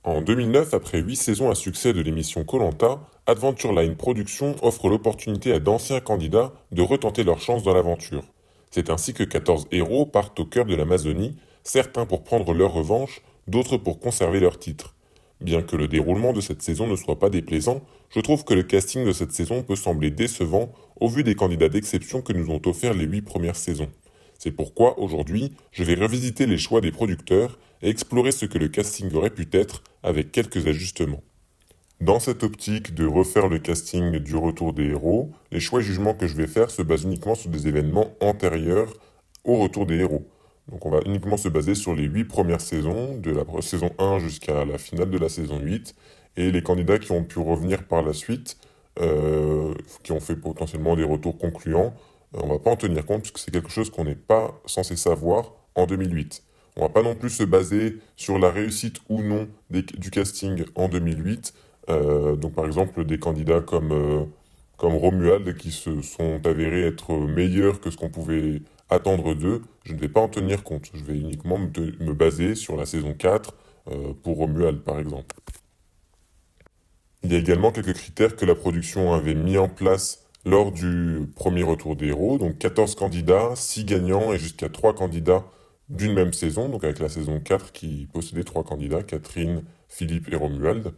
En 2009, après 8 saisons à succès de l'émission koh Adventure Line Productions offre l'opportunité à d'anciens candidats de retenter leur chance dans l'aventure. C'est ainsi que 14 héros partent au cœur de l'Amazonie, certains pour prendre leur revanche, d'autres pour conserver leur titre. Bien que le déroulement de cette saison ne soit pas déplaisant, je trouve que le casting de cette saison peut sembler décevant au vu des candidats d'exception que nous ont offert les 8 premières saisons. C'est pourquoi, aujourd'hui, je vais revisiter les choix des producteurs et explorer ce que le casting aurait pu être avec quelques ajustements. Dans cette optique de refaire le casting du retour des héros, les choix et jugements que je vais faire se basent uniquement sur des événements antérieurs au retour des héros. Donc on va uniquement se baser sur les 8 premières saisons, de la saison 1 jusqu'à la finale de la saison 8, et les candidats qui ont pu revenir par la suite, qui ont fait potentiellement des retours concluants, on va pas en tenir compte puisque c'est quelque chose qu'on n'est pas censé savoir en 2008. On va pas non plus se baser sur la réussite ou non du casting en 2008. Donc par exemple des candidats comme Romuald qui se sont avérés être meilleurs que ce qu'on pouvait attendre d'eux, je ne vais pas en tenir compte. Je vais uniquement me baser sur la saison 4 pour Romuald par exemple. Il y a également quelques critères que la production avait mis en place lors du premier retour des héros, donc 14 candidats, 6 gagnants et jusqu'à 3 candidats d'une même saison, donc avec la saison 4 qui possédait 3 candidats, Catherine, Philippe et Romuald.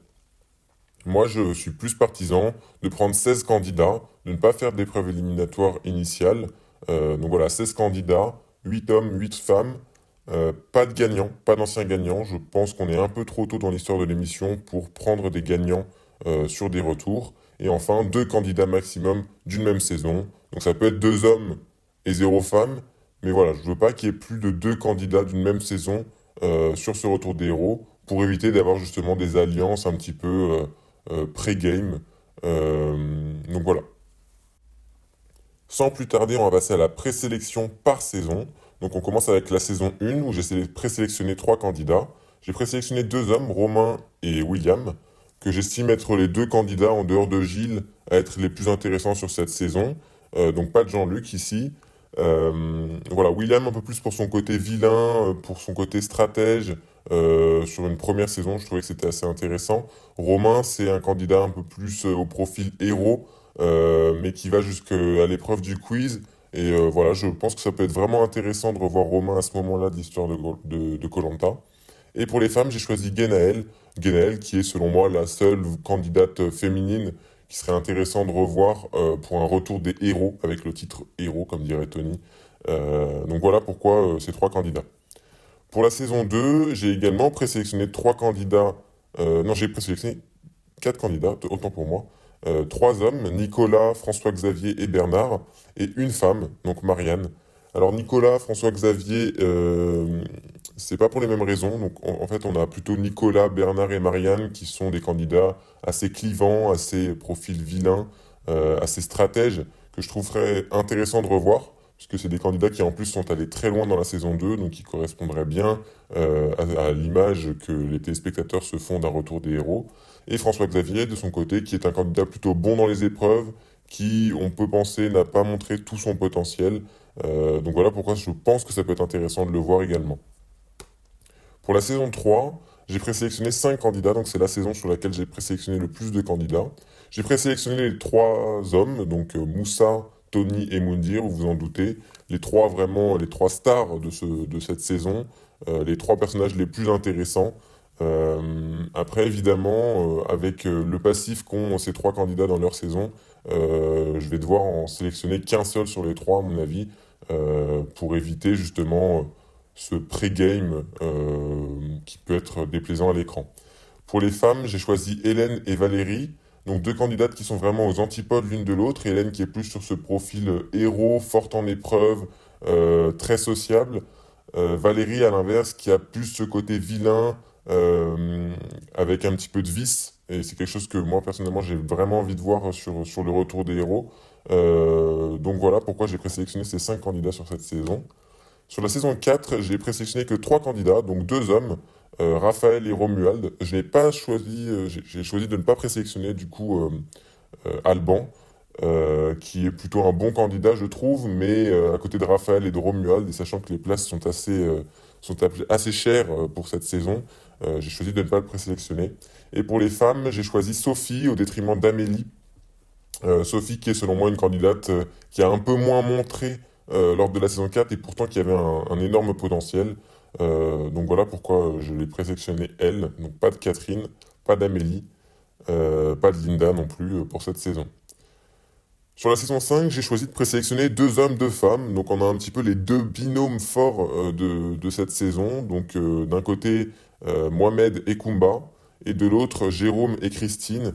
Moi, je suis plus partisan de prendre 16 candidats, de ne pas faire d'épreuve éliminatoire initiale. Donc voilà, 16 candidats, 8 hommes, 8 femmes, pas de gagnants, pas d'anciens gagnants. Je pense qu'on est un peu trop tôt dans l'histoire de l'émission pour prendre des gagnants sur des retours. Et enfin, 2 candidats maximum d'une même saison. Donc ça peut être 2 hommes et 0 femmes. Mais voilà, je veux pas qu'il y ait plus de 2 candidats d'une même saison sur ce retour des héros pour éviter d'avoir justement des alliances un petit peu pré-game. Donc voilà. Sans plus tarder, on va passer à la présélection par saison. Donc on commence avec la saison 1 où j'ai présélectionné 3 candidats. J'ai présélectionné 2 hommes, Romain et William, que j'estime être les 2 candidats en dehors de Gilles à être les plus intéressants sur cette saison. Donc pas de Jean-Luc ici. Voilà, William un peu plus pour son côté vilain, pour son côté stratège. Sur une première saison, je trouvais que c'était assez intéressant. Romain, c'est un candidat un peu plus au profil héros, mais qui va jusqu'à l'épreuve du quiz. Et voilà, je pense que ça peut être vraiment intéressant de revoir Romain à ce moment-là de l'histoire de koh. Et pour les femmes, j'ai choisi Guénaëlle. Guénaëlle qui est selon moi la seule candidate féminine qui serait intéressant de revoir pour un retour des héros, avec le titre héros, comme dirait Tony. Donc voilà pourquoi ces 3 candidats. Pour la saison 2, j'ai également présélectionné 3 candidats. Non, j'ai présélectionné 4 candidats, autant pour moi. 3 hommes, Nicolas, François-Xavier et Bernard, et une femme, donc Marianne. Alors Nicolas, François-Xavier, c'est pas pour les mêmes raisons. Donc en fait, on a plutôt Nicolas, Bernard et Marianne qui sont des candidats assez clivants, assez profil vilain, assez stratèges, que je trouverais intéressant de revoir puisque c'est des candidats qui en plus sont allés très loin dans la saison 2, donc qui correspondraient bien à l'image que les téléspectateurs se font d'un retour des héros. Et François Xavier, de son côté, qui est un candidat plutôt bon dans les épreuves, qui, on peut penser, n'a pas montré tout son potentiel. Donc voilà pourquoi je pense que ça peut être intéressant de le voir également. Pour la saison 3, j'ai présélectionné 5 candidats, donc c'est la saison sur laquelle j'ai présélectionné le plus de candidats. J'ai présélectionné les 3 hommes, donc Moussa, Tony et Moundir, vous vous en doutez, les 3 vraiment, les 3 stars de cette saison, les 3 personnages les plus intéressants. Après, évidemment, avec le passif qu'ont ces 3 candidats dans leur saison, je vais devoir en sélectionner qu'un seul sur les 3, à mon avis, pour éviter justement ce pré-game qui peut être déplaisant à l'écran. Pour les femmes, j'ai choisi Hélène et Valérie, donc 2 candidates qui sont vraiment aux antipodes l'une de l'autre. Hélène qui est plus sur ce profil héros, forte en épreuve, très sociable. Valérie, à l'inverse, qui a plus ce côté vilain, avec un petit peu de vice. Et c'est quelque chose que moi, personnellement, j'ai vraiment envie de voir sur le retour des héros. Donc voilà pourquoi j'ai présélectionné ces 5 candidats sur cette saison. Sur la saison 4, j'ai présélectionné que 3 candidats, donc 2 hommes, Raphaël et Romuald. Je n'ai pas choisi, j'ai choisi de ne pas présélectionner du coup Alban, qui est plutôt un bon candidat, je trouve, mais à côté de Raphaël et de Romuald, et sachant que les places sont assez chers pour cette saison. J'ai choisi de ne pas le présélectionner. Et pour les femmes, j'ai choisi Sophie au détriment d'Amélie. Sophie qui est selon moi une candidate qui a un peu moins montré lors de la saison 4 et pourtant qui avait un énorme potentiel. Donc voilà pourquoi je l'ai présélectionné elle. Donc pas de Catherine, pas d'Amélie, pas de Linda non plus pour cette saison. Sur la saison 5, j'ai choisi de présélectionner deux hommes, deux femmes. Donc on a un petit peu les deux binômes forts de cette saison. Donc d'un côté, Mohamed et Koumba, et de l'autre, Jérôme et Christine.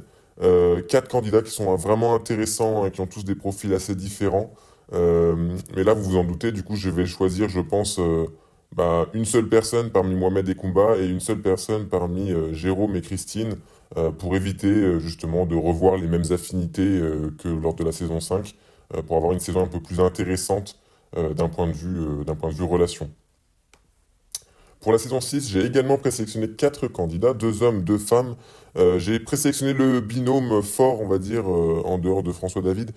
Quatre candidats qui sont vraiment intéressants, hein, qui ont tous des profils assez différents. Mais là, vous vous en doutez, du coup, je vais choisir, je pense, une seule personne parmi Mohamed et Koumba et une seule personne parmi Jérôme et Christine pour éviter justement de revoir les mêmes affinités que lors de la saison 5, pour avoir une saison un peu plus intéressante d'un point de vue relation. Pour la saison 6, j'ai également présélectionné quatre candidats, deux hommes, deux femmes. J'ai présélectionné le binôme fort, on va dire, en dehors de François David,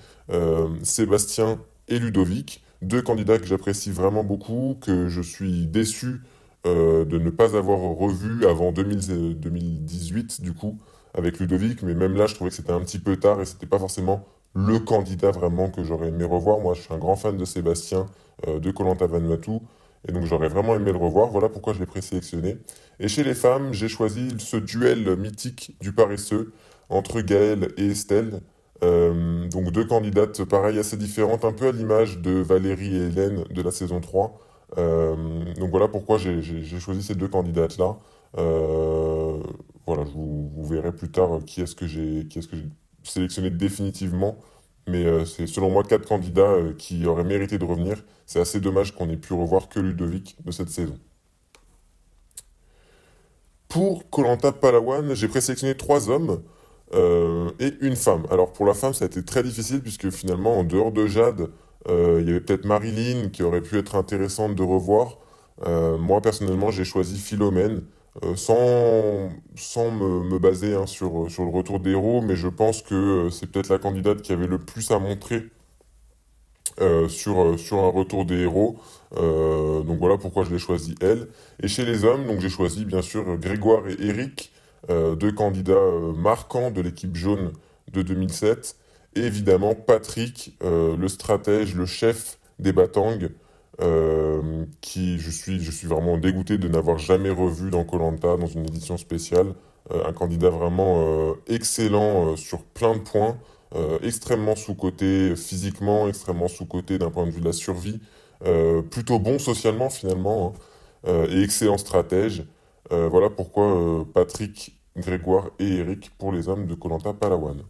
Sébastien et Ludovic. Deux candidats que j'apprécie vraiment beaucoup, que je suis déçu de ne pas avoir revu avant 2018, du coup, avec Ludovic. Mais même là, je trouvais que c'était un petit peu tard et c'était pas forcément le candidat vraiment que j'aurais aimé revoir. Moi, je suis un grand fan de Sébastien, de koh Vanuatu. Et donc j'aurais vraiment aimé le revoir, voilà pourquoi je l'ai présélectionné. Et chez les femmes, j'ai choisi ce duel mythique du paresseux entre Gaëlle et Estelle. Donc deux candidates pareil assez différentes, un peu à l'image de Valérie et Hélène de la saison 3. Donc voilà pourquoi j'ai choisi ces deux candidates-là. Euh, voilà, vous verrez plus tard qui est-ce que j'ai sélectionné définitivement. Mais c'est selon moi quatre candidats qui auraient mérité de revenir. C'est assez dommage qu'on ait pu revoir que Ludovic de cette saison. Pour koh Palawan, j'ai présélectionné trois hommes et une femme. Alors pour la femme, ça a été très difficile puisque finalement, en dehors de Jade, il y avait peut-être Marilyn qui aurait pu être intéressante de revoir. Moi, personnellement, j'ai choisi Philomène sans me baser hein, sur le retour des héros, mais je pense que c'est peut-être la candidate qui avait le plus à montrer sur un retour des héros. Donc voilà pourquoi je l'ai choisi elle. Et chez les hommes, donc j'ai choisi bien sûr Grégoire et Eric, deux candidats marquants de l'équipe jaune de 2007. Et évidemment Patrick, le stratège, le chef des Batang, qui je suis vraiment dégoûté de n'avoir jamais revu dans koh dans une édition spéciale. Un candidat vraiment excellent sur plein de points extrêmement sous-coté physiquement, extrêmement sous-coté d'un point de vue de la survie, plutôt bon socialement finalement, hein, et excellent stratège. Voilà pourquoi Patrick, Grégoire et Eric pour les hommes de koh Palawan.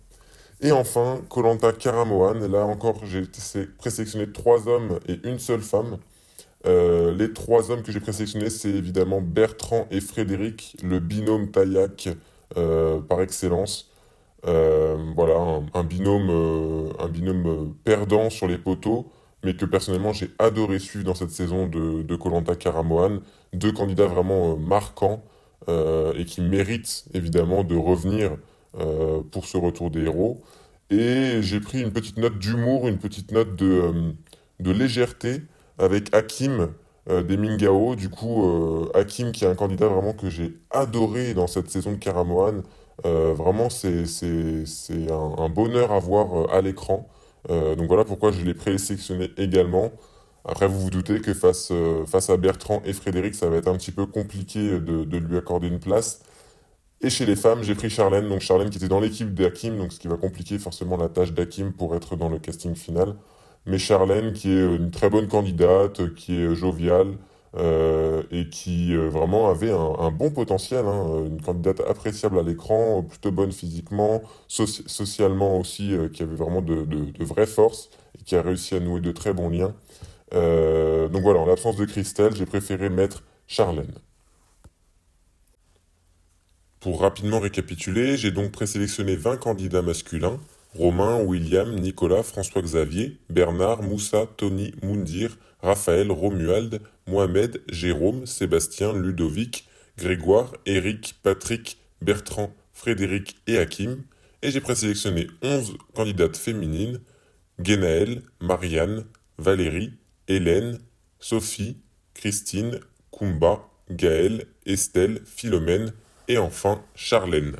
Et enfin, koh Karamoan, là encore j'ai présélectionné trois hommes et une seule femme. Les trois hommes que j'ai présélectionnés, c'est évidemment Bertrand et Frédéric, le binôme Taillac par excellence. Voilà, un binôme perdant sur les poteaux, mais que personnellement j'ai adoré suivre dans cette saison de koh Karamoan. Deux candidats vraiment marquants et qui méritent évidemment de revenir pour ce retour des héros. Et j'ai pris une petite note d'humour, une petite note de légèreté avec Hakim des Mingao. Du coup, Hakim qui est un candidat vraiment que j'ai adoré dans cette saison de Karamoan. Vraiment, c'est un bonheur à voir à l'écran. Donc voilà pourquoi je l'ai présélectionné également. Après, vous vous doutez que face à Bertrand et Frédéric, ça va être un petit peu compliqué de lui accorder une place. Et chez les femmes, j'ai pris Charlène, donc Charlène qui était dans l'équipe d'Hakim, donc ce qui va compliquer forcément la tâche d'Hakim pour être dans le casting final. Mais Charlène qui est une très bonne candidate, qui est joviale et qui vraiment avait un bon potentiel, hein, une candidate appréciable à l'écran, plutôt bonne physiquement, socialement aussi, qui avait vraiment de vraies forces et qui a réussi à nouer de très bons liens. Donc voilà, en l'absence de Christelle, j'ai préféré mettre Charlène. Pour rapidement récapituler, j'ai donc présélectionné 20 candidats masculins: Romain, William, Nicolas, François-Xavier, Bernard, Moussa, Tony, Moundir, Raphaël, Romuald, Mohamed, Jérôme, Sébastien, Ludovic, Grégoire, Éric, Patrick, Bertrand, Frédéric et Hakim. Et j'ai présélectionné 11 candidates féminines: Guénaëlle, Marianne, Valérie, Hélène, Sophie, Christine, Kumba, Gaël, Estelle, Philomène et enfin Charlène.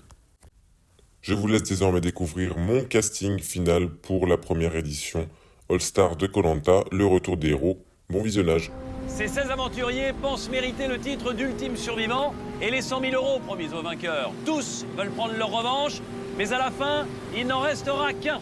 Je vous laisse désormais découvrir mon casting final pour la première édition All-Star de koh Lanta, le retour des héros. Bon visionnage. Ces 16 aventuriers pensent mériter le titre d'ultime survivant et les 100 000 euros promis aux vainqueurs. Tous veulent prendre leur revanche, mais à la fin, il n'en restera qu'un.